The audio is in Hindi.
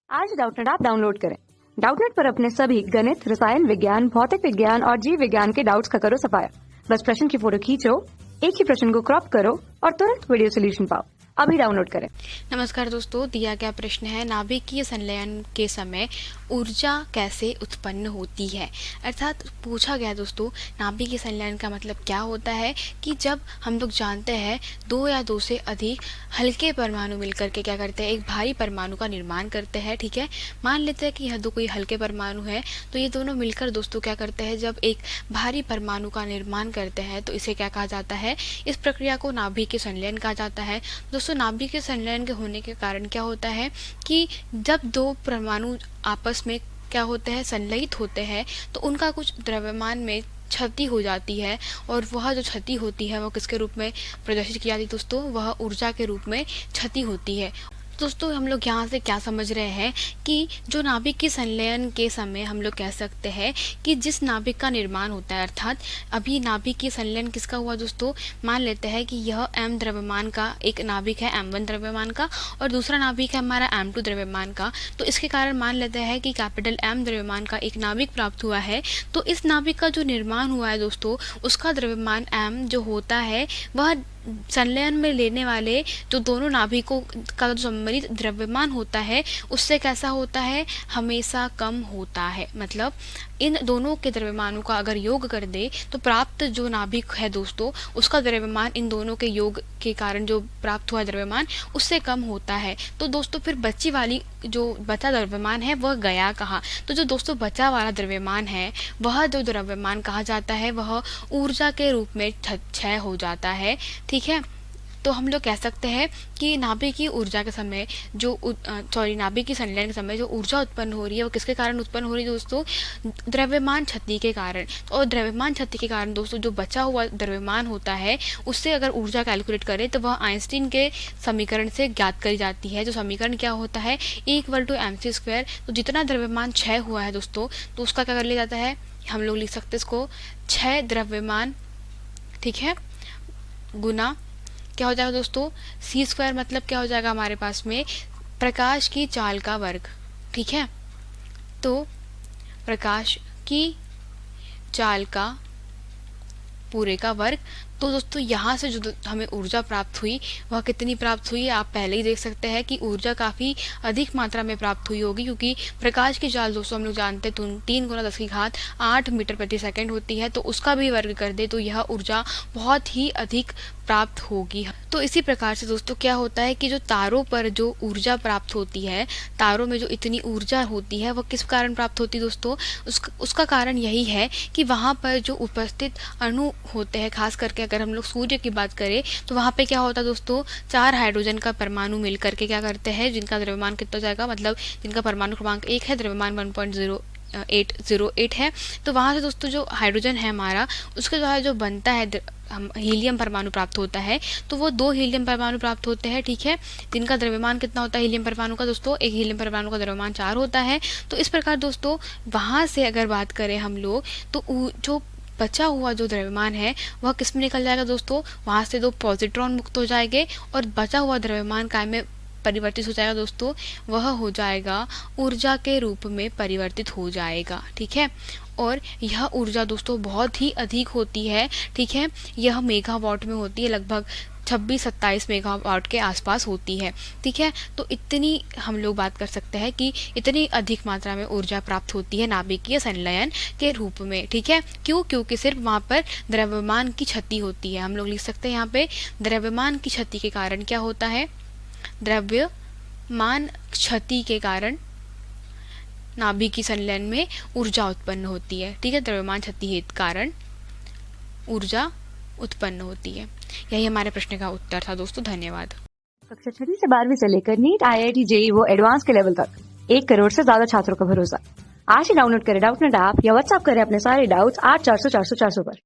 आज डाउटनेट ऐप डाउनलोड करें। डाउटनेट पर अपने सभी गणित, रसायन विज्ञान, भौतिक विज्ञान और जीव विज्ञान के डाउट्स का करो सफाया। बस प्रश्न की फोटो खींचो, एक ही प्रश्न को क्रॉप करो और तुरंत वीडियो सोल्यूशन पाओ। अभी डाउनलोड करें। नमस्कार दोस्तों, दिया गया प्रश्न है नाभिकीय संलयन के समय ऊर्जा कैसे उत्पन्न होती है। अर्थात पूछा गया दोस्तों, नाभिकीय संलयन का मतलब क्या होता है कि जब हम लोग जानते हैं दो या दो से अधिक हल्के परमाणु मिलकर के क्या करते हैं, एक भारी परमाणु का निर्माण करते हैं। ठीक है, मान लेते हैं कि यह दो कोई हल्के परमाणु है, तो ये दोनों मिलकर दोस्तों क्या करते हैं, जब एक भारी परमाणु का निर्माण करते हैं तो इसे क्या कहा जाता है, इस प्रक्रिया को नाभिकीय संलयन कहा जाता है। दोस्तों नाभिकीय संलयन के होने के कारण क्या होता है कि जब दो परमाणु आपस में क्या होते हैं, संलयित होते हैं, तो उनका कुछ द्रव्यमान में क्षति हो जाती है और वह जो क्षति होती है वह किसके रूप में प्रदर्शित की जाती है दोस्तों, वह ऊर्जा के रूप में क्षति होती है। दोस्तों हम लोग यहाँ से क्या समझ रहे हैं कि जो नाभिक की संलयन के समय हम लोग कह सकते हैं कि जिस नाभिक का निर्माण होता है, अर्थात अभी नाभिक की संलयन किसका हुआ दोस्तों, मान लेते हैं कि यह m द्रव्यमान का एक नाभिक है, m1 द्रव्यमान का, और दूसरा नाभिक है हमारा m2 द्रव्यमान का। तो इसके कारण मान लेते हैं कि कैपिटल M द्रव्यमान का एक नाभिक प्राप्त हुआ है। तो इस नाभिक का जो निर्माण हुआ है दोस्तों, उसका द्रव्यमान m जो होता है वह संलयन में लेने वाले जो दोनों नाभिकों का जो सम्मिलित द्रव्यमान होता है उससे कैसा होता है, हमेशा कम होता है। मतलब इन दोनों के द्रव्यमानों का अगर योग कर दे तो प्राप्त जो नाभिक है दोस्तों, उसका द्रव्यमान इन दोनों के योग के कारण जो प्राप्त हुआ द्रव्यमान उससे कम होता है। तो दोस्तों फिर बची वाली जो बचा द्रव्यमान है वह गया कहाँ, तो जो दोस्तों बचा वाला द्रव्यमान है वह जो द्रव्यमान कहा जाता है वह ऊर्जा के रूप में क्षय हो जाता है। ठीक है, तो हम लोग कह सकते हैं कि नाभिक की ऊर्जा के समय जो नाभिक की संलयन के समय जो ऊर्जा उत्पन्न हो रही है वो किसके कारण उत्पन्न हो रही है दोस्तों, द्रव्यमान क्षति के कारण। और द्रव्यमान क्षति के कारण दोस्तों जो बचा हुआ द्रव्यमान होता है उससे अगर ऊर्जा कैलकुलेट करें तो वह आइंस्टीन के समीकरण से ज्ञात करी जाती है। जो समीकरण क्या होता है, E=mc²। तो जितना द्रव्यमान क्षय हुआ है दोस्तों तो उसका क्या कर लिया जाता है, हम लोग लिख सकते हैं इसको क्षय द्रव्यमान, ठीक है, गुना क्या हो जाएगा दोस्तों, c² मतलब क्या हो जाएगा हमारे पास में प्रकाश की चाल का वर्ग। ठीक है, तो प्रकाश की चाल का पूरे का वर्ग। तो दोस्तों यहाँ से जो हमें ऊर्जा प्राप्त हुई वह कितनी प्राप्त हुई, आप पहले ही देख सकते हैं कि ऊर्जा काफ़ी अधिक मात्रा में प्राप्त हुई होगी, क्योंकि प्रकाश की चाल दोस्तों हम लोग जानते हैं 3 × 10⁸ मीटर प्रति सेकंड होती है। तो उसका भी वर्ग कर दे तो यह ऊर्जा बहुत ही अधिक प्राप्त होगी। तो इसी प्रकार से दोस्तों क्या होता है कि जो तारों पर जो ऊर्जा प्राप्त होती है, तारों में जो इतनी ऊर्जा होती है वह किस कारण प्राप्त होती है दोस्तों, उसका कारण यही है कि वहाँ पर जो उपस्थित अणु होते हैं, खास करके अगर हम लोग सूर्य की बात करें तो वहाँ पे क्या होता है दोस्तों, 4 हाइड्रोजन का परमाणु मिल करके क्या करते हैं, जिनका द्रव्यमान कितना जाएगा, मतलब जिनका परमाणु क्रमांक 1 है, द्रव्यमान 1.08 है। तो वहाँ से दोस्तों जो हाइड्रोजन है हमारा, उसके द्वारा जो बनता है हीलियम परमाणु प्राप्त होता है। तो वो 2 हीलियम परमाणु प्राप्त होते हैं। ठीक है, जिनका द्रव्यमान कितना होता है हीलियम परमाणु का दोस्तों, एक हीलियम परमाणु का द्रव्यमान 4 होता है। तो इस प्रकार दोस्तों वहाँ से अगर बात करें हम लोग तो जो बचा हुआ जो द्रव्यमान है वह किस में निकल जाएगा दोस्तों, वहाँ से 2 पॉजिट्रॉन मुक्त हो जाएंगे और बचा हुआ द्रव्यमान काय में परिवर्तित हो जाएगा दोस्तों, वह हो जाएगा ऊर्जा के रूप में परिवर्तित हो जाएगा। ठीक है, और यह ऊर्जा दोस्तों बहुत ही अधिक होती है। ठीक है, यह मेगावाट में होती है, लगभग 26-27 मेगावाट के आसपास होती है। ठीक है, तो इतनी हम लोग बात कर सकते हैं कि इतनी अधिक मात्रा में ऊर्जा प्राप्त होती है नाभिकीय संलयन के रूप में। ठीक है, क्यों, क्योंकि सिर्फ वहाँ पर द्रव्यमान की क्षति होती है। हम लोग लिख सकते हैं यहाँ पे द्रव्यमान की क्षति के कारण क्या होता है, द्रव्यमान क्षति के कारण नाभिकीय संलयन में ऊर्जा उत्पन्न होती है। ठीक है, द्रव्यमान क्षति के कारण ऊर्जा उत्पन्न होती है। यही हमारे प्रश्न का उत्तर था दोस्तों, धन्यवाद। कक्षा 6 से 12वीं से लेकर नीट, IIT, JEE वो एडवांस के लेवल तक 1 करोड़ से ज्यादा छात्रों का भरोसा। आज ही डाउनलोड करें डाउटनेट ऐप या व्हाट्सएप करें अपने सारे डाउट्स 8400 400 400 पर।